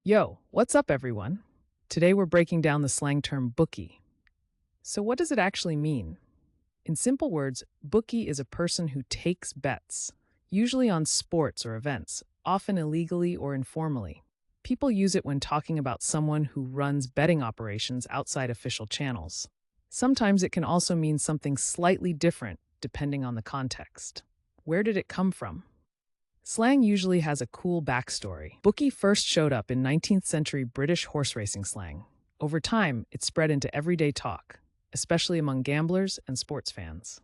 Yo, what's up, everyone? Today we're breaking down the slang term bookie. So, what does it actually mean? In simple words, bookie is a person who takes bets, usually on sports or events, often illegally or informally. People use it when talking about someone who runs betting operations outside official channels. Sometimes it can also mean something slightly different depending on the context. Where did it come from? Slang usually has a cool backstory. Bookie first showed up in 19th century British horse racing slang. Over time, it spread into everyday talk, especially among gamblers and sports fans.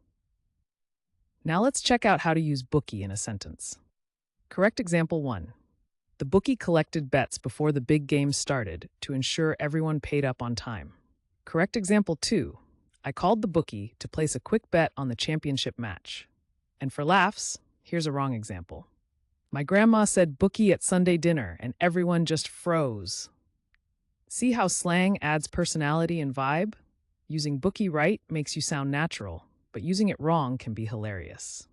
Now let's check out how to use bookie in a sentence. Correct example 1. The bookie collected bets before the big game started to ensure everyone paid up on time. Correct example 2. I called the bookie to place a quick bet on the championship match. And for laughs, here's a wrong example. My grandma said bookie at Sunday dinner, and everyone just froze. See how slang adds personality and vibe? Using bookie right makes you sound natural, but using it wrong can be hilarious.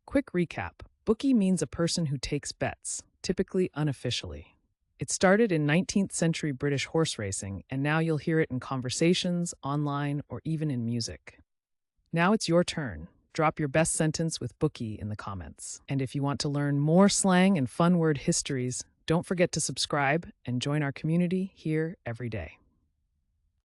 Quick recap. Bookie means a person who takes bets, typically unofficially. It started in 19th century British horse racing, and now you'll hear it in conversations, online, or even in music. Now it's your turn. Drop your best sentence with bookie in the comments. And if you want to learn more slang and fun word histories, don't forget to subscribe and join our community here every day.